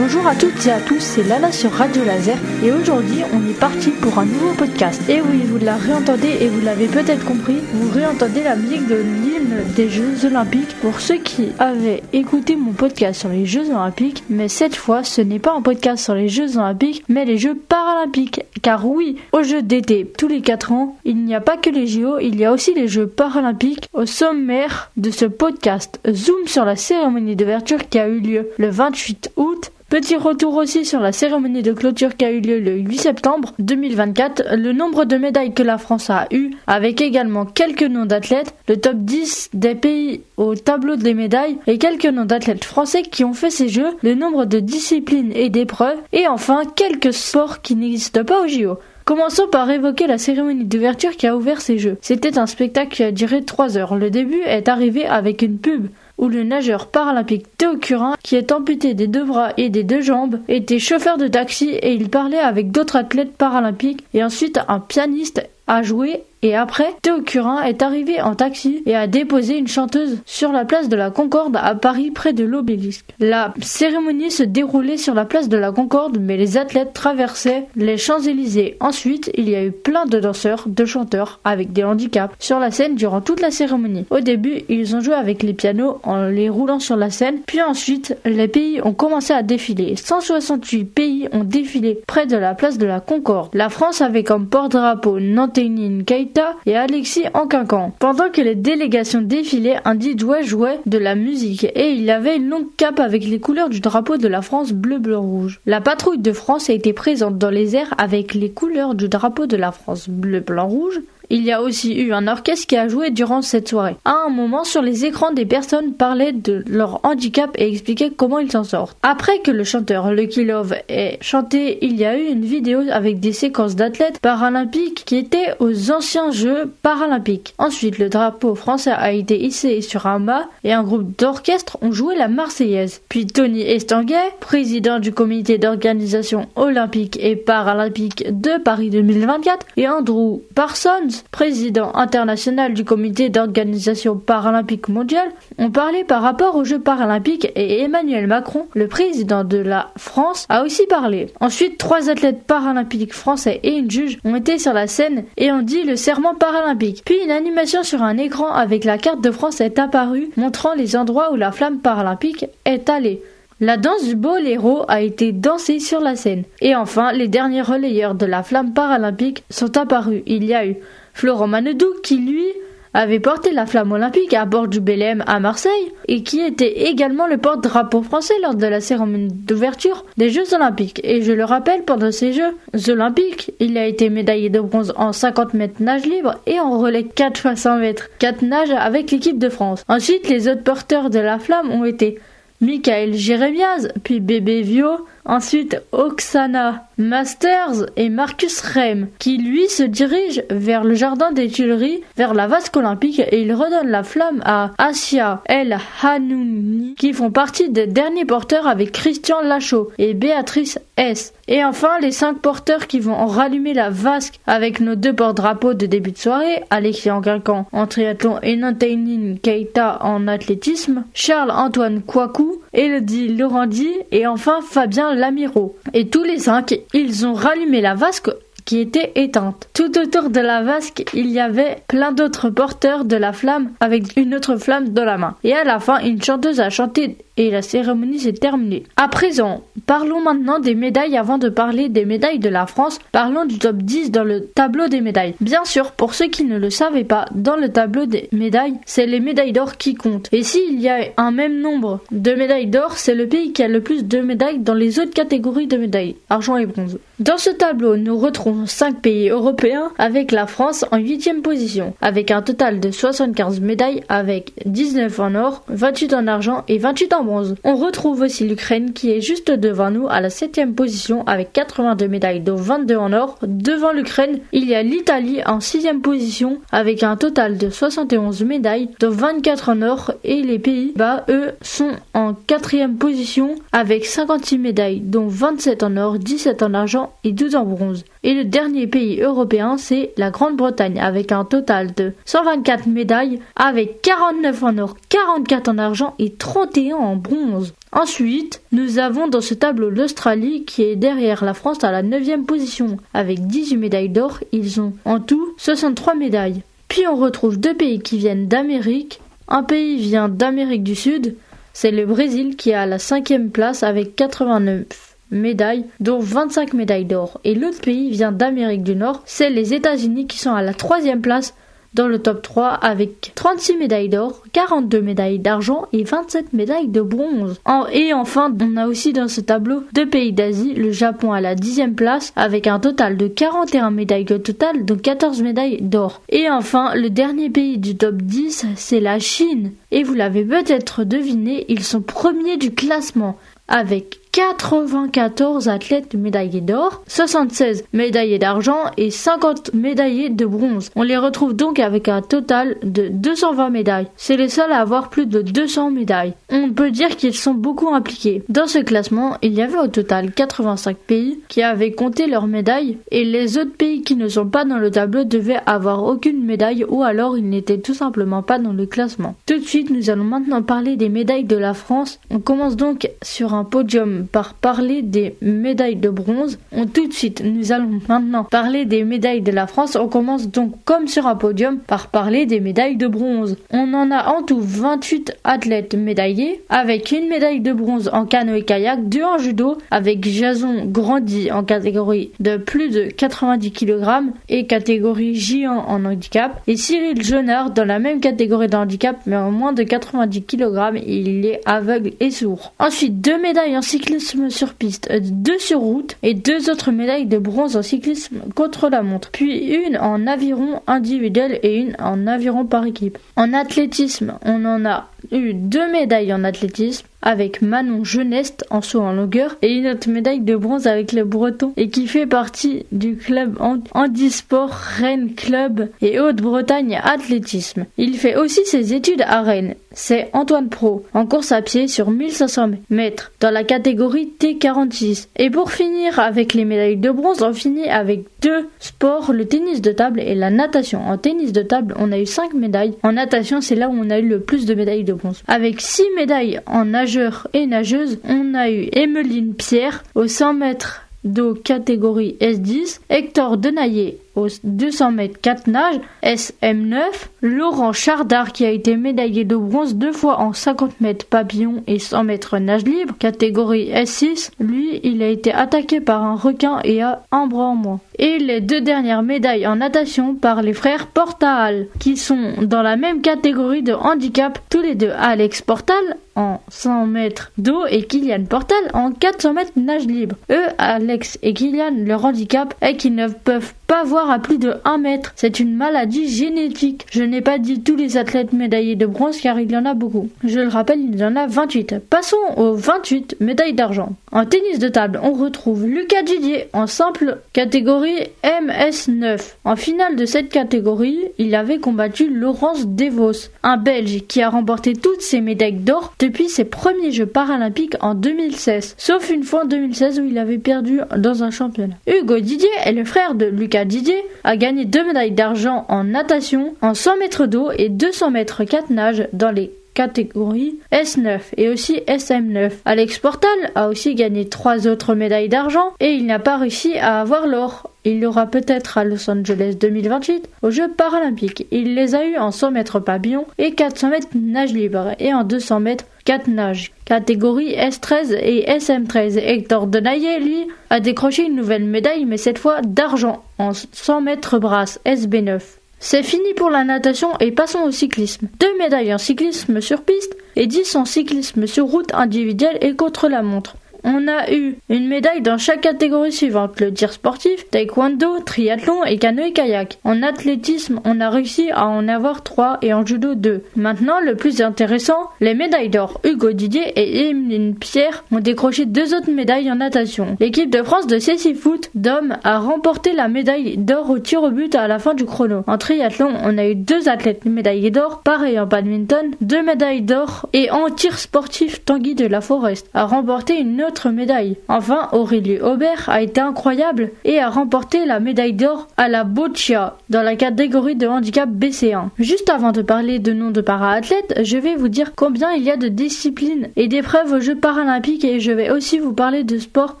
Bonjour à toutes et à tous, c'est Lala sur Radio Laser et aujourd'hui on est parti pour un nouveau podcast. Et oui, vous la réentendez et vous l'avez peut-être compris, vous réentendez la musique de l'hymne des Jeux Olympiques pour ceux qui avaient écouté mon podcast sur les Jeux Olympiques. Mais cette fois, ce n'est pas un podcast sur les Jeux Olympiques, mais les Jeux Paralympiques. Car oui, aux Jeux d'été, tous les 4 ans, il n'y a pas que les JO, il y a aussi les Jeux Paralympiques. Au sommaire de ce podcast, zoom sur la cérémonie d'ouverture qui a eu lieu le 28 août. Petit retour aussi sur la cérémonie de clôture qui a eu lieu le 8 septembre 2024, le nombre de médailles que la France a eu, avec également quelques noms d'athlètes, le top 10 des pays au tableau des médailles et quelques noms d'athlètes français qui ont fait ces jeux, le nombre de disciplines et d'épreuves, et enfin quelques sports qui n'existent pas au JO. Commençons par évoquer la cérémonie d'ouverture qui a ouvert ces jeux. C'était un spectacle qui a duré 3 heures. Le début est arrivé avec une pub où le nageur paralympique Théo Curin, qui est amputé des 2 bras et des 2 jambes, était chauffeur de taxi et il parlait avec d'autres athlètes paralympiques et ensuite un pianiste a joué. Et après, Théo Curin est arrivé en taxi et a déposé une chanteuse sur la place de la Concorde à Paris près de l'Obélisque. La cérémonie se déroulait sur la place de la Concorde mais les athlètes traversaient les Champs-Élysées. Ensuite, il y a eu plein de danseurs, de chanteurs avec des handicaps sur la scène durant toute la cérémonie. Au début, ils ont joué avec les pianos en les roulant sur la scène, puis ensuite, les pays ont commencé à défiler. 168 pays ont défilé près de la place de la Concorde. La France avait comme porte-drapeau Nantegnine Keïta et Alexis Anquincan. Pendant que les délégations défilaient, un DJ jouait de la musique et il avait une longue cape avec les couleurs du drapeau de la France bleu-blanc-rouge. La patrouille de France a été présente dans les airs avec les couleurs du drapeau de la France bleu-blanc-rouge. Il y a aussi eu un orchestre qui a joué durant cette soirée. À un moment, sur les écrans, des personnes parlaient de leur handicap et expliquaient comment ils s'en sortent. Après que le chanteur Lucky Love ait chanté, il y a eu une vidéo avec des séquences d'athlètes paralympiques qui étaient aux anciens Jeux paralympiques. Ensuite, le drapeau français a été hissé sur un mât et un groupe d'orchestre ont joué la Marseillaise. Puis Tony Estanguet, président du comité d'organisation olympique et paralympique de Paris 2024, et Andrew Parsons, président international du comité d'organisation paralympique mondiale, ont parlé par rapport aux Jeux paralympiques et Emmanuel Macron, le président de la France, a aussi parlé. Ensuite, 3 athlètes paralympiques français et une juge ont été sur la scène et ont dit le serment paralympique. Puis une animation sur un écran avec la carte de France est apparue, montrant les endroits où la flamme paralympique est allée. La danse du boléro a été dansée sur la scène. Et enfin, les derniers relayeurs de la flamme paralympique sont apparus. Il y a eu Florent Manodou qui, lui, avait porté la flamme olympique à bord du Belém à Marseille et qui était également le porte-drapeau français lors de la cérémonie d'ouverture des Jeux Olympiques. Et je le rappelle, pendant ces Jeux Olympiques, il a été médaillé de bronze en 50 mètres nage libre et en relais 4 x 100 mètres 4 nage avec l'équipe de France. Ensuite, les autres porteurs de la flamme ont été Michael Jérémiaz, puis Bébé Vio, ensuite Oksana Masters et Marcus Reim, qui lui se dirige vers le jardin des Tuileries, vers la vasque olympique, et il redonne la flamme à Asia El Hanouni, qui font partie des derniers porteurs avec Christian Lachaud et Béatrice S. Et enfin, les 5 porteurs qui vont en rallumer la vasque avec nos 2 porte-drapeaux de début de soirée, Alexis Anquincan en triathlon et Nantegnine Keïta en athlétisme, Charles-Antoine Kouakou, Elodie Laurandi et enfin Fabien Lamiro. Et tous les 5, ils ont rallumé la vasque qui était éteinte. Tout autour de la vasque, il y avait plein d'autres porteurs de la flamme avec une autre flamme dans la main. Et à la fin, une chanteuse a chanté et la cérémonie s'est terminée. À présent, parlons maintenant des médailles. Avant de parler des médailles de la France, parlons du top 10 dans le tableau des médailles. Bien sûr, pour ceux qui ne le savaient pas, dans le tableau des médailles, c'est les médailles d'or qui comptent. Et s'il y a un même nombre de médailles d'or, c'est le pays qui a le plus de médailles dans les autres catégories de médailles, argent et bronze. Dans ce tableau, nous retrouvons 5 pays européens avec la France en 8e position, avec un total de 75 médailles avec 19 en or, 28 en argent et 28 en bronze. On retrouve aussi l'Ukraine qui est juste devant nous à la 7e position avec 82 médailles dont 22 en or. Devant l'Ukraine, il y a l'Italie en 6e position avec un total de 71 médailles dont 24 en or et les Pays-Bas, eux, sont en 4e position avec 56 médailles dont 27 en or, 17 en argent et 12 en bronze. Et le dernier pays européen, c'est la Grande-Bretagne, avec un total de 124 médailles, avec 49 en or, 44 en argent et 31 en bronze. Ensuite, nous avons dans ce tableau l'Australie qui est derrière la France à la 9e position. Avec 18 médailles d'or, ils ont en tout 63 médailles. Puis on retrouve 2 pays qui viennent d'Amérique. Un pays vient d'Amérique du Sud, c'est le Brésil qui est à la 5e place avec 89 médailles, dont 25 médailles d'or. Et l'autre pays vient d'Amérique du Nord, c'est les États-Unis qui sont à la 3e place dans le top 3 avec 36 médailles d'or, 42 médailles d'argent et 27 médailles de bronze. Et enfin, on a aussi dans ce tableau 2 pays d'Asie, le Japon à la 10e place avec un total de 41 médailles au total, dont 14 médailles d'or. Et enfin, le dernier pays du top 10, c'est la Chine. Et vous l'avez peut-être deviné, ils sont premiers du classement avec 94 athlètes médaillés d'or, 76 médaillés d'argent et 50 médaillés de bronze. On les retrouve donc avec un total de 220 médailles. C'est les seuls à avoir plus de 200 médailles. On peut dire qu'ils sont beaucoup impliqués. Dans ce classement, il y avait au total 85 pays qui avaient compté leurs médailles et les autres pays qui ne sont pas dans le tableau devaient avoir aucune médaille ou alors ils n'étaient tout simplement pas dans le classement. Tout de suite, nous allons maintenant parler des médailles de la France. On commence donc sur un podium par parler des médailles de bronze. Tout de suite, nous allons maintenant parler des médailles de la France. On commence donc comme sur un podium par parler des médailles de bronze. On en a en tout 28 athlètes médaillés avec une médaille de bronze en canoë-kayak, 2 en judo avec Jason Grandi en catégorie de plus de 90 kg et catégorie géant en handicap et Cyril Jonard dans la même catégorie de handicap mais en moins de 90 kg et il est aveugle et sourd. Ensuite, 2 médailles en cyclisme sur piste, 2 sur route et 2 autres médailles de bronze en cyclisme contre la montre, puis une en aviron individuel et une en aviron par équipe. En athlétisme, on en a eu 2 médailles en athlétisme avec Manon Geneste en saut en longueur et une autre médaille de bronze avec le Breton et qui fait partie du club handisport Rennes Club et Haute-Bretagne Athlétisme. Il fait aussi ses études à Rennes. C'est Antoine Pro en course à pied sur 1500 mètres dans la catégorie T46. Et pour finir avec les médailles de bronze, on finit avec 2 sports, le tennis de table et la natation. En tennis de table, on a eu 5 médailles. En natation, c'est là où on a eu le plus de médailles de bronze. Avec 6 médailles en nageurs et nageuses, on a eu Emeline Pierre au 100 mètres d'eau catégorie S10, Hector Denaillé aux 200 mètres 4 nages SM9, Laurent Chardard qui a été médaillé de bronze 2 fois en 50 mètres papillon et 100 mètres nage libre catégorie S6, lui il a été attaqué par un requin et a un bras en moins. Et les 2 dernières médailles en natation par les frères Portal qui sont dans la même catégorie de handicap, tous les deux, Alex Portal en 100 mètres d'eau et Kylian Portal en 400 mètres nage libre. Eux, Alex et Kylian, leur handicap est qu'ils ne peuvent pas voir à plus de 1 mètre. C'est une maladie génétique. Je n'ai pas dit tous les athlètes médaillés de bronze car il y en a beaucoup. Je le rappelle, il y en a 28. Passons aux 28 médailles d'argent. En tennis de table, on retrouve Lucas Didier en simple catégorie MS9. En finale de cette catégorie, il avait combattu Laurence Devos, un Belge qui a remporté toutes ses médailles d'or depuis ses premiers Jeux paralympiques en 2016, sauf une fois en 2016 où il avait perdu dans un championnat. Hugo Didier est le frère de Lucas Didier, a gagné 2 médailles d'argent en natation, en 100 mètres d'eau et 200 mètres 4 nages dans les catégories S9 et aussi SM9. Alex Portal a aussi gagné 3 autres médailles d'argent et il n'a pas réussi à avoir l'or. Il l'aura peut-être à Los Angeles 2028 aux Jeux paralympiques. Il les a eu en 100 mètres papillon et 400 mètres nage libre et en 200 mètres 4 nages. Catégorie S13 et SM13. Hector Denaillé, lui, a décroché une nouvelle médaille mais cette fois d'argent en 100 mètres brasse SB9. C'est fini pour la natation et passons au cyclisme. 2 médailles en cyclisme sur piste et 10 en cyclisme sur route individuelle et contre la montre. On a eu une médaille dans chaque catégorie suivante, le tir sportif, taekwondo, triathlon et canoë-kayak. En athlétisme, on a réussi à en avoir 3 et en judo 2. Maintenant, le plus intéressant, les médailles d'or. Hugo Didier et Emeline Pierre ont décroché 2 autres médailles en natation. L'équipe de France de cécifoot d'hommes a remporté la médaille d'or au tir au but à la fin du chrono. En triathlon, on a eu 2 athlètes médaillés d'or, pareil en badminton, 2 médailles d'or et en tir sportif, Tanguy de la Forest a remporté une autre médaille. Enfin, Aurélie Aubert a été incroyable et a remporté la médaille d'or à la boccia dans la catégorie de handicap BC1. Juste avant de parler de noms de para-athlètes, je vais vous dire combien il y a de disciplines et d'épreuves aux Jeux paralympiques et je vais aussi vous parler de sports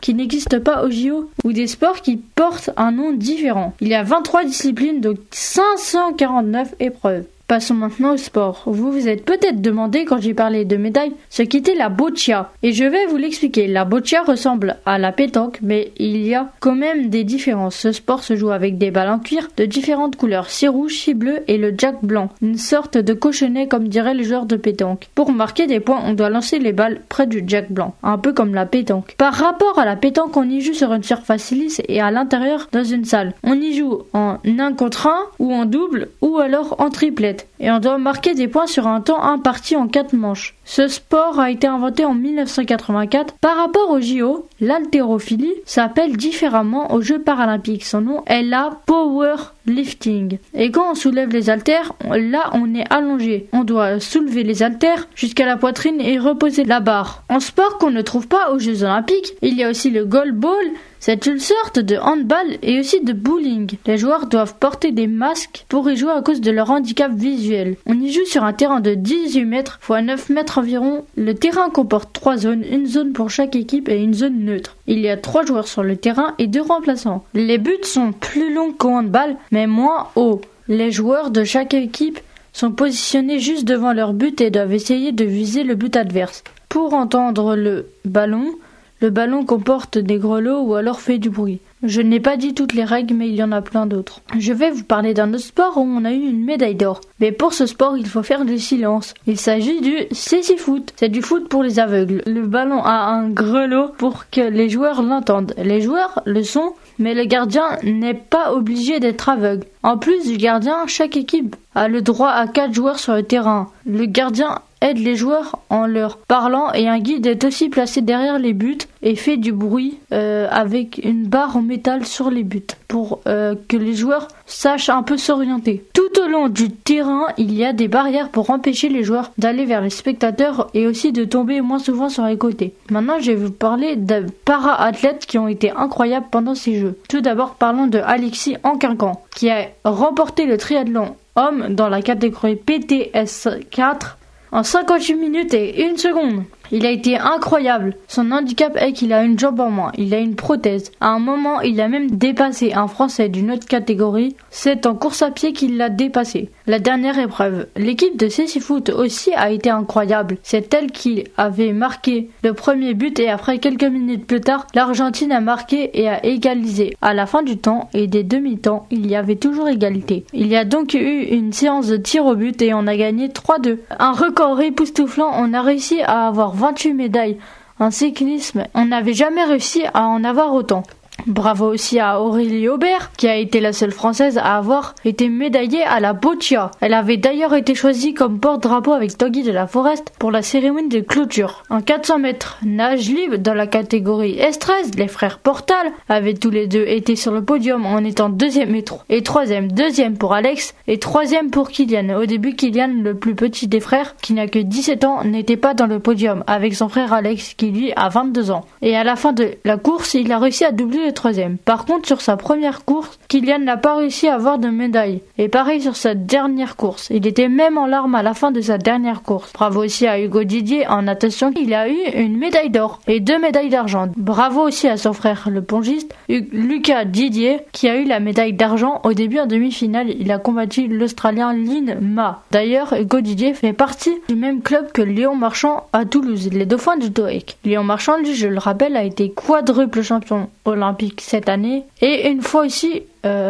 qui n'existent pas aux JO ou des sports qui portent un nom différent. Il y a 23 disciplines, donc 549 épreuves. Passons maintenant au sport. Vous vous êtes peut-être demandé quand j'ai parlé de médailles ce qu'était la boccia. Et je vais vous l'expliquer. La boccia ressemble à la pétanque, mais il y a quand même des différences. Ce sport se joue avec des balles en cuir de différentes couleurs, si rouge, si bleu et le jack blanc. Une sorte de cochonnet comme diraient les joueurs de pétanque. Pour marquer des points, on doit lancer les balles près du jack blanc. Un peu comme la pétanque. Par rapport à la pétanque, on y joue sur une surface lisse et à l'intérieur dans une salle. On y joue en 1 contre 1 ou en double ou alors en triplette. Et on doit marquer des points sur un temps imparti en 4 manches. Ce sport a été inventé en 1984. Par rapport au JO, l'haltérophilie s'appelle différemment aux Jeux paralympiques. Son nom est la powerlifting. Et quand on soulève les haltères, là on est allongé. On doit soulever les haltères jusqu'à la poitrine et reposer la barre. En sport qu'on ne trouve pas aux Jeux olympiques, il y a aussi le goalball. C'est une sorte de handball et aussi de bowling. Les joueurs doivent porter des masques pour y jouer à cause de leur handicap visuel. On y joue sur un terrain de 18 mètres x 9 mètres environ. Le terrain comporte 3 zones, une zone pour chaque équipe et une zone neutre. Il y a 3 joueurs sur le terrain et 2 remplaçants. Les buts sont plus longs qu'au handball, mais moins hauts. Les joueurs de chaque équipe sont positionnés juste devant leur but et doivent essayer de viser le but adverse. Pour entendre le ballon comporte des grelots ou alors fait du bruit. Je n'ai pas dit toutes les règles, mais il y en a plein d'autres. Je vais vous parler d'un autre sport où on a eu une médaille d'or. Mais pour ce sport, il faut faire du silence. Il s'agit du cécifoot. C'est du foot pour les aveugles. Le ballon a un grelot pour que les joueurs l'entendent. Les joueurs le sont, mais le gardien n'est pas obligé d'être aveugle. En plus du gardien, chaque équipe a le droit à 4 joueurs sur le terrain. Le gardien aide les joueurs en leur parlant et un guide est aussi placé derrière les buts et fait du bruit avec une barre en métal sur les buts pour que les joueurs sachent un peu s'orienter. Tout au long du terrain, il y a des barrières pour empêcher les joueurs d'aller vers les spectateurs et aussi de tomber moins souvent sur les côtés. Maintenant, je vais vous parler de para-athlètes qui ont été incroyables pendant ces jeux. Tout d'abord, parlons de Alexis Anquincan qui a remporté le triathlon homme dans la catégorie PTS 4 en 58 minutes et 1 seconde. Il a été incroyable. Son handicap est qu'il a une jambe en moins. Il a une prothèse. À un moment, il a même dépassé un Français d'une autre catégorie. C'est en course à pied qu'il l'a dépassé. La dernière épreuve. L'équipe de cécifoot aussi a été incroyable. C'est elle qui avait marqué le premier but et après quelques minutes plus tard, l'Argentine a marqué et a égalisé. À la fin du temps et des demi-temps, il y avait toujours égalité. Il y a donc eu une séance de tir au but et on a gagné 3-2. Un record époustouflant, on a réussi à avoir 28 médailles en cyclisme. On n'avait jamais réussi à en avoir autant. Bravo aussi à Aurélie Aubert, qui a été la seule française à avoir été médaillée à la boccia. Elle avait d'ailleurs été choisie comme porte-drapeau avec Tanguy de la Forest pour la cérémonie de clôture. En 400 mètres nage libre dans la catégorie S13, les frères Portal avaient tous les deux été sur le podium en étant deuxième et troisième. Deuxième pour Alex et troisième pour Kylian. Au début, Kylian, le plus petit des frères, qui n'a que 17 ans, n'était pas dans le podium avec son frère Alex qui lui a 22 ans. Et à la fin de la course, il a réussi à doubler le troisième. Par contre, sur sa première course, Kylian n'a pas réussi à avoir de médaille. Et pareil sur sa dernière course. Il était même en larmes à la fin de sa dernière course. Bravo aussi à Hugo Didier en natation. Il a eu une médaille d'or et 2 médailles d'argent. Bravo aussi à son frère le pongiste, Lucas Didier, qui a eu la médaille d'argent. Au début en demi-finale, il a combattu l'Australien Lin Ma. D'ailleurs, Hugo Didier fait partie du même club que Léon Marchand à Toulouse, les Dauphins du TOEIC. Léon Marchand, lui, je le rappelle, a été quadruple champion olympique cette année et une fois aussi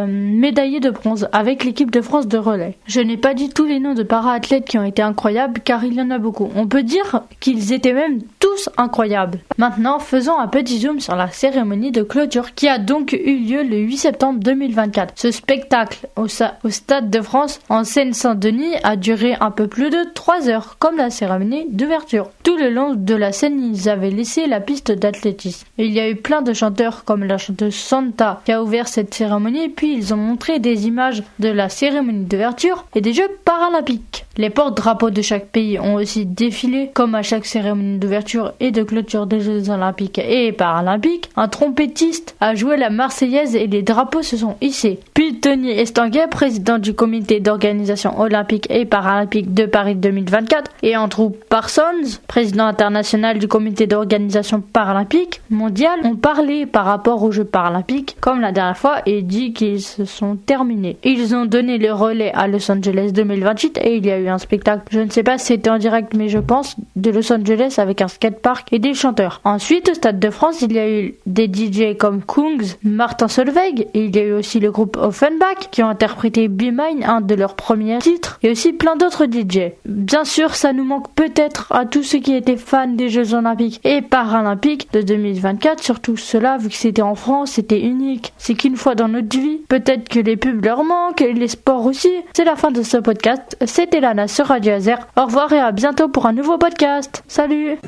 médaillé de bronze avec l'équipe de France de relais. Je n'ai pas dit tous les noms de para-athlètes qui ont été incroyables car il y en a beaucoup. On peut dire qu'ils étaient même tous incroyables. Maintenant, faisons un petit zoom sur la cérémonie de clôture qui a donc eu lieu le 8 septembre 2024. Ce spectacle au Stade de France en Seine-Saint-Denis a duré un peu plus de 3 heures comme la cérémonie d'ouverture. Tout le long de la scène, ils avaient laissé la piste d'athlétisme. Il y a eu plein de chanteurs comme la chanteuse Santa qui a ouvert cette cérémonie États-Unis, puis ils ont montré des images de la cérémonie d'ouverture et des Jeux paralympiques. Les porte-drapeaux de chaque pays ont aussi défilé, comme à chaque cérémonie d'ouverture et de clôture des Jeux olympiques et paralympiques. Un trompettiste a joué la Marseillaise et les drapeaux se sont hissés. Puis Tony Estanguet, président du comité d'organisation olympique et paralympique de Paris 2024, et Andrew Parsons, président international du comité d'organisation paralympique mondiale, ont parlé par rapport aux Jeux paralympiques, comme la dernière fois, et dit qu'ils se sont terminés. Ils ont donné le relais à Los Angeles 2028 et il y a eu un spectacle, je ne sais pas si c'était en direct, mais je pense, de Los Angeles avec un skatepark et des chanteurs. Ensuite, au Stade de France, il y a eu des DJ comme Kungs, Martin Solveig, et il y a eu aussi le groupe Offenbach qui ont interprété Be Mine, un de leurs premiers titres, et aussi plein d'autres DJ. Bien sûr, ça nous manque peut-être à tous ceux qui étaient fans des Jeux Olympiques et Paralympiques de 2024, surtout ceux-là, vu que c'était en France, c'était unique. C'est qu'une fois dans notre vie, peut-être que les pubs leur manquent, et les sports aussi. C'est la fin de ce podcast. C'était Lana sur Radio Laser. Au revoir et à bientôt pour un nouveau podcast. Salut!